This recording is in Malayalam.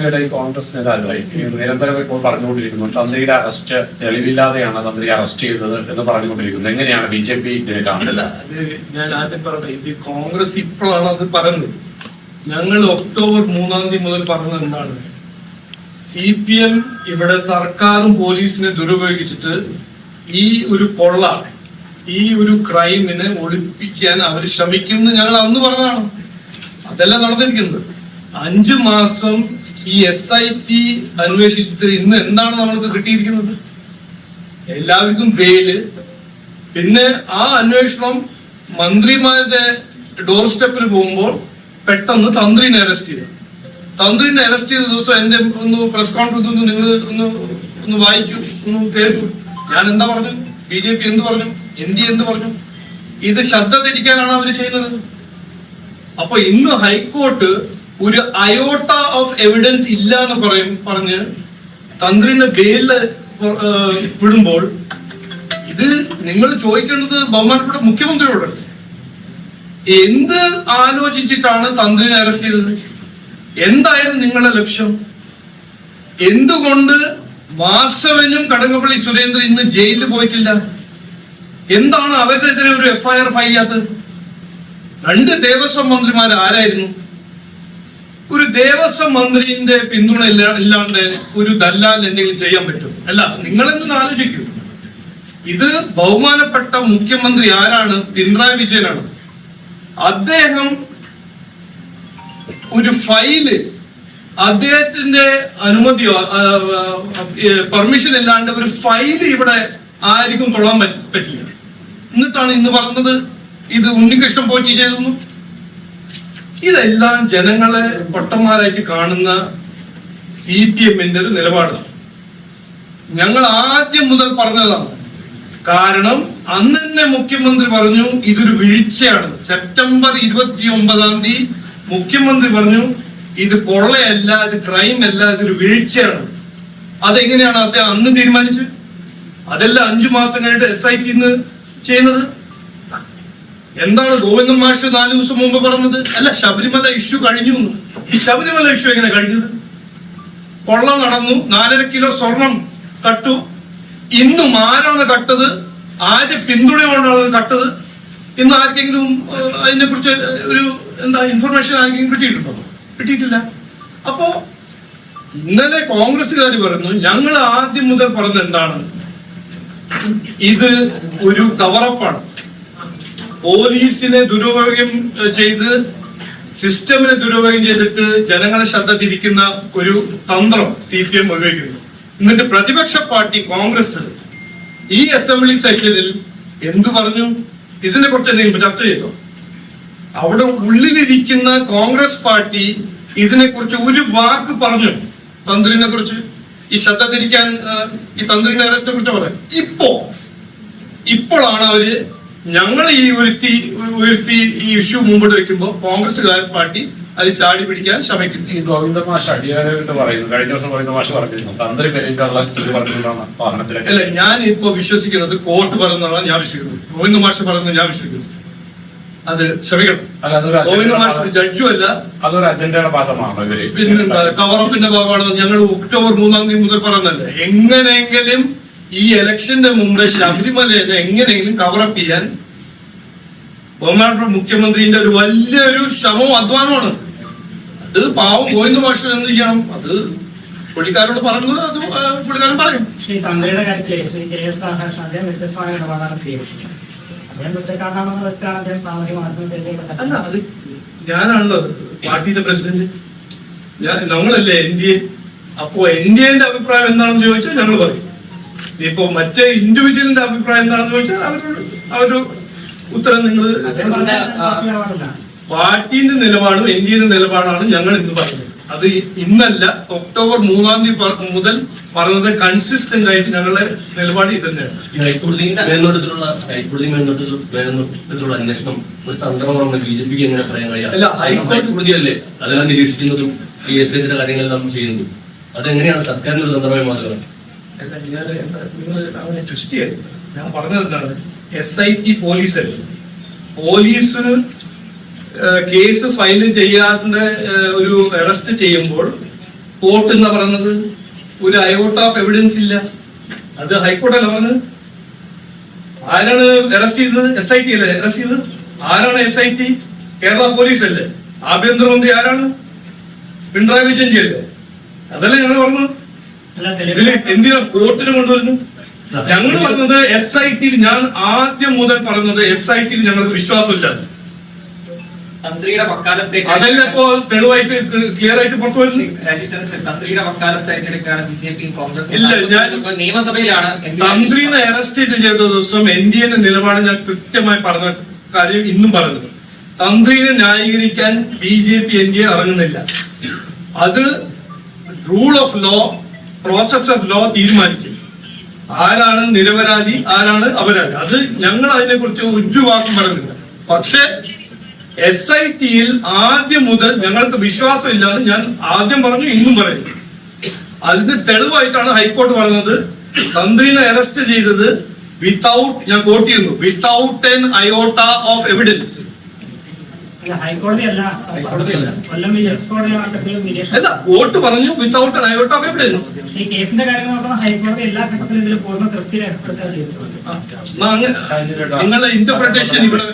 കോൺഗ്രസ് നേതാക്കളായി നിരന്തരം ഇപ്പോൾ പറഞ്ഞുകൊണ്ടിരിക്കുന്നു തന്ത്രിയുടെ അറസ്റ്റ് തെളിവില്ലാതെയാണ് തന്ത്രി അറസ്റ്റ് ചെയ്തത് എന്ന് പറഞ്ഞുകൊണ്ടിരിക്കുന്നത്. എങ്ങനെയാണ് BJP ഇതിനെ കാണുന്നത്? ഞാൻ ആദ്യം പറഞ്ഞത് ഇത് കോൺഗ്രസ് ഇപ്പോഴാണ് അത് പറയുന്നത്. ഞങ്ങൾ ഒക്ടോബർ 3 മുതൽ പറഞ്ഞത് എന്താണ്? CPM ഇവിടെ സർക്കാരും പോലീസിനെ ദുരുപയോഗിച്ചിട്ട് ഈ ഒരു കൊള്ള, ഈ ഒരു ക്രൈമിനെ ഒളിപ്പിക്കാൻ അവർ ശ്രമിക്കുന്നു. ഞങ്ങൾ അന്ന് പറഞ്ഞതാണ്. അതല്ല നടന്നിരിക്കുന്നത്. 5 മാസം ഈ SIT അന്വേഷിച്ചിട്ട് ഇന്ന് എന്താണ് നമ്മൾക്ക് കിട്ടിയിരിക്കുന്നത്? എല്ലാവർക്കും ബെയില്. പിന്നെ ആ അന്വേഷണം മന്ത്രിമാരുടെ ഡോർ സ്റ്റെപ്പിൽ പോകുമ്പോൾ പെട്ടെന്ന് തന്ത്രിനെ അറസ്റ്റ് ചെയ്തു. തന്ത്രിനെ അറസ്റ്റ് ചെയ്ത ദിവസം എന്റെ ഒന്ന് പ്രസ് കോൺഫറൻസ് നിങ്ങൾ ഒന്ന് വായിക്കൂ, ഒന്ന് കേൾക്കൂ. ഞാൻ എന്താ പറഞ്ഞു? BJP എന്ത് പറഞ്ഞു? NDA എന്ത് പറഞ്ഞു? ഇത് ശ്രദ്ധ തിരിക്കാനാണ് അവർ ചെയ്യുന്നത്. അപ്പൊ ഇന്ന് ഹൈക്കോർട്ട് ഒരു അയോട്ട ഓഫ് എവിഡൻസ് ഇല്ല എന്ന് പറഞ്ഞ് തന്ത്രിനെ ബെയില് വിടുമ്പോൾ ഇത് നിങ്ങൾ ചോദിക്കേണ്ടത് ബഹുമാനപ്പെട്ട മുഖ്യമന്ത്രിയോട്. എന്ത് ആലോചിച്ചിട്ടാണ് തന്ത്രിനെ അറസ്റ്റ് ചെയ്തത്? എന്തായിരുന്നു നിങ്ങളുടെ ലക്ഷ്യം? എന്തുകൊണ്ട് വാസവനും കടകംപള്ളി സുരേന്ദ്രൻ ഇന്ന് ജയിലിൽ പോയിട്ടില്ല? എന്താണ് അവർക്കെതിരെ ഒരു FIR ഫയൽ ചെയ്യാത്തത്? 2 ദേവസ്വം മന്ത്രിമാർ ആരായിരുന്നു? ഒരു ദേവസ്വം മന്ത്രിന്റെ പിന്തുണ ഇല്ലാണ്ട് ഒരു ദല്ലാൽ എന്തെങ്കിലും ചെയ്യാൻ പറ്റും? അല്ല, നിങ്ങളെന്ന് ആലോചിക്കൂ. ഇത് ബഹുമാനപ്പെട്ട മുഖ്യമന്ത്രി ആരാണ്? പിണറായി വിജയനാണ്. അദ്ദേഹം ഒരു ഫയല് അദ്ദേഹത്തിന്റെ അനുമതിയോ പെർമിഷൻ ഇല്ലാണ്ട് ഒരു ഫയല് ഇവിടെ ആർക്കും കൊള്ളാൻ പറ്റില്ല. എന്നിട്ടാണ് ഇന്ന് പറഞ്ഞത് ഇത് ഉണ്ണികൃഷ്ണൻ പോറ്റി ചെയ്തു. ഇതെല്ലാം ജനങ്ങളെ പൊട്ടന്മാരായിട്ട് കാണുന്ന CPMന്റെ ഒരു നിലപാടാണ്. ഞങ്ങൾ ആദ്യം മുതൽ പറഞ്ഞതാണ്. കാരണം അന്ന് തന്നെ മുഖ്യമന്ത്രി പറഞ്ഞു ഇതൊരു വീഴ്ചയാണ്. സെപ്റ്റംബർ 29 മുഖ്യമന്ത്രി പറഞ്ഞു ഇത് കൊള്ളയല്ല, ഇത് ക്രൈം അല്ല, ഇതൊരു വീഴ്ചയാണ്. അതെങ്ങനെയാണ് അദ്ദേഹം അന്ന് തീരുമാനിച്ചത്? അതെല്ലാം 5 മാസം കഴിഞ്ഞിട്ട് SIT ചെയ്യുന്നത്. എന്താണ് ഗോവിന്ദൻ മാഷ് 4 ദിവസം മുമ്പ് പറഞ്ഞത്? അല്ല, ശബരിമല ഇഷ്യൂ കഴിഞ്ഞു. ഈ ശബരിമല ഇഷ്യൂ എങ്ങനെ കഴിഞ്ഞത്? കൊള്ള നടന്നു, 4.5 കിലോ സ്വർണം കട്ടു. ഇന്നും ആരാണ് കട്ടത്? ആര് പിന്തുണയോടാണ് കട്ടത്? ഇന്ന് ആർക്കെങ്കിലും അതിനെ കുറിച്ച് ഒരു ഇൻഫർമേഷൻ ആർക്കെങ്കിലും കിട്ടിയിട്ടുണ്ടോ? കിട്ടിയിട്ടില്ല. അപ്പോ ഇന്നലെ കോൺഗ്രസ്സുകാർ പറഞ്ഞു, ഞങ്ങൾ ആദ്യം മുതൽ പറഞ്ഞത് എന്താണ്? ഇത് ഒരു കവറപ്പാണ്. പോലീസിനെ ദുരുപയോഗം ചെയ്ത്, സിസ്റ്റമിനെ ദുരുപയോഗം ചെയ്തിട്ട് ജനങ്ങളെ ശ്രദ്ധ തിരിക്കുന്ന ഒരു തന്ത്രം CPM ഉപയോഗിക്കുന്നു. എന്നിട്ട് പ്രതിപക്ഷ പാർട്ടി കോൺഗ്രസ് ഈ അസംബ്ലി സെഷനിൽ എന്തു പറഞ്ഞു? ഇതിനെ കുറിച്ച് എന്തെങ്കിലും ചർച്ച ചെയ്തോ? അവിടെ ഉള്ളിലിരിക്കുന്ന കോൺഗ്രസ് പാർട്ടി ഇതിനെ കുറിച്ച് ഒരു വാക്ക് പറഞ്ഞു? തന്ത്രിനെ കുറിച്ച്, ഈ ശ്രദ്ധ തിരിക്കാൻ, ഈ തന്ത്രിന്റെ അറസ്റ്റിനെ കുറിച്ച് പറയാം. ഇപ്പോഴാണ് അവര് ഞങ്ങൾ ഈ ഉയർത്തി ഈ ഇഷ്യൂ മുമ്പോട്ട് വെക്കുമ്പോൾ കോൺഗ്രസ് പാർട്ടി അത് ചാടി പിടിക്കാൻ ശ്രമിക്കുന്നു. ഈ ഗോവിന്ദ മാഷ് അടിയാരെന്ന് പറയുന്നു. കഴിഞ്ഞ ദിവസം ഗോവിന്ദ മാഷ് പറഞ്ഞിരുന്നു തന്ത്രി പറഞ്ഞിട്ടുണ്ടാണ്. അല്ല, ഞാൻ ഇപ്പൊ വിശ്വസിക്കുന്നത് കോർട്ട് പറയുന്നതാണ് ഞാൻ വിശ്വസിക്കുന്നത്. ഗോവിന്ദ മാഷ് പറയുന്നത് ഞാൻ വിശ്വസിക്കുന്നു. അത് ശ്രമിക്കണം. ഗോവിന്ദ മാഷ് ജഡ്ജും അല്ല, അതൊരു അജണ്ടയുടെ ഭാഗമാണ്. പിന്നെന്താ കവറപ്പിന്റെ ഭാഗമാണ്. ഞങ്ങൾ ഒക്ടോബർ 3 മുതൽ പറഞ്ഞല്ലേ, എങ്ങനെയെങ്കിലും ഈ ഇലക്ഷന്റെ മുമ്പ് ശബരിമലയെ എങ്ങനെയെങ്കിലും കവറപ്പ് ചെയ്യാൻ ബഹുമാനപ്പെട്ട മുഖ്യമന്ത്രിന്റെ ഒരു വലിയൊരു ശ്രമവും അധ്വാനമാണ്. അത് പാവം ഗോവിന്ദ മാഷ് എന്ത് ചെയ്യണം? അത് പുള്ളിക്കാരോട് പറഞ്ഞത് അത് പുള്ളിക്കാരൻ പറയും. തന്ത്രിയുടെ കാര്യത്തിൽ അദ്ദേഹം വ്യത്യസ്തമായ ഇടപാടാണ് സ്വീകരിച്ചത്. അല്ല, അത് ഞാനാണല്ലോ പാർട്ടിയുടെ പ്രസിഡന്റ്. ഞങ്ങളല്ലേ NDA. അപ്പോ NDAന്റെ അഭിപ്രായം എന്താണെന്ന് ചോദിച്ചാൽ ഞങ്ങൾ പറയും. ഇപ്പൊ മറ്റേ ഇൻഡിവിജ്വലിന്റെ അഭിപ്രായം എന്താണെന്ന് ചോദിച്ചാൽ അവര് ഉത്തരം നിങ്ങൾ. പാർട്ടിന്റെ നിലപാടും NDAന്റെ നിലപാടാണ് ഞങ്ങൾ ഇന്ന് പറഞ്ഞത്. അത് ഇന്നല്ല, ഒക്ടോബർ 3 മുതൽ പറഞ്ഞത് കൺസിസ്റ്റന്റ് ആയിട്ട് ഞങ്ങളുടെ നിലപാട് ഇത് തന്നെയാണ്. ഹൈക്കോടതി മേൽനോട്ടത്തിലുള്ള അന്വേഷണം ഒരു തന്ത്രമാണെന്ന് BJPക്ക് എങ്ങനെ പറയാൻ കഴിയാം? ഹൈക്കോടതിയല്ലേ അതെല്ലാം നിരീക്ഷിക്കുന്നതും PSIന്റെ കാര്യങ്ങളെല്ലാം ചെയ്യുന്നതും. അതെങ്ങനെയാണ് സർക്കാരിന്റെ ഒരു തന്ത്രമായി മാറുക? നിങ്ങൾ അവനെ ട്വിസ്റ്റ് ചെയ്യാൻ ഞാൻ പറഞ്ഞത് എന്താണ്? SIT പോലീസ് കേസ് ഫയൽ ചെയ്യാതെ ഒരു അറസ്റ്റ് ചെയ്യുമ്പോൾ കോർട്ട് എന്നാ പറയുന്നത്. ഒരു അയോട്ട് ഓഫ് എവിഡൻസ് ഇല്ല. അത് ഹൈക്കോടതിയല്ല പറഞ്ഞത്. ആരാണ് അറസ്റ്റ് ചെയ്തത്? SIT അല്ലേ അറസ്റ്റ് ചെയ്തത്? ആരാണ് SIT? കേരള പോലീസ് അല്ലേ? ആഭ്യന്തരമന്ത്രി ആരാണ്? പിണറായി വിജയൻ അല്ലേ? അതല്ലേ ഞങ്ങൾ പറഞ്ഞു. ഇതില് എന്തിനാ കോർട്ടിന് കൊണ്ടുവരുന്നു? ഞങ്ങൾ പറഞ്ഞത് SIT ഞാൻ ആദ്യം മുതൽ പറഞ്ഞത് SIT ഞങ്ങൾക്ക് വിശ്വാസമില്ല. തന്ത്രിയുടെ വക്കാലത്തെ അതല്ല ഇപ്പോ തെളിവായിട്ട് ക്ലിയർ ആയിട്ട് പുറത്തു വരുന്നു. തന്ത്രിയുടെ വക്കാലത്ത് ഏറ്റെടുക്കുകയാണ് BJP കോൺഗ്രസ്. ഇല്ല, ഞാൻ നിയമസഭയിലാണ് തന്ത്രിനെ അറസ്റ്റ് ചെയ്ത ദിവസം NDAന്റെ നിലപാട് ഞാൻ കൃത്യമായി പറഞ്ഞ കാര്യം ഇന്നും പറഞ്ഞു. തന്ത്രിനെ ന്യായീകരിക്കാൻ BJP NDA ഇറങ്ങുന്നില്ല. അത് rule of law, process of law തീരുമാനിക്കും. ആരാണ് നിരപരാധി, ആരാണ് അപരാധി. അത് ഞങ്ങൾ അതിനെ കുറിച്ച് ഒരു വാക്കും പറയുന്നില്ല. പക്ഷെ SIT ആദ്യം മുതൽ ഞങ്ങൾക്ക് വിശ്വാസമില്ലാതെ ഞാൻ ആദ്യം പറഞ്ഞു, ഇന്നും പറയുന്നു. അതിന് തെളിവായിട്ടാണ് ഹൈക്കോടതി പറഞ്ഞത് തന്ത്രിനെ അറസ്റ്റ് ചെയ്തത് വിത്തൗട്ട്, ഞാൻ കോട്ട് ചെയ്യുന്നു, വിത്തൗട്ട് എൻ അയോട്ട ഓഫ് എവിഡൻസ്. ഹൈക്കോടതി അല്ല, കൊല്ലം അല്ല, കോർട്ട് പറഞ്ഞു വിത്തൗട്ട് എൻ അയോട്ട ഓഫ് എവിഡൻസ്. ഈ കേസിന്റെ കാര്യം നോക്കുമ്പോൾ ഹൈക്കോടതി എല്ലാ ഘട്ടത്തിലും ഇതിൽ പൂർണ്ണ തൃപ്തി രേഖപ്പെടുത്തുക ചെയ്തിട്ടുണ്ട്. നിങ്ങളുടെ ഇന്റർപ്രിട്ടേഷൻ ഇവിടെ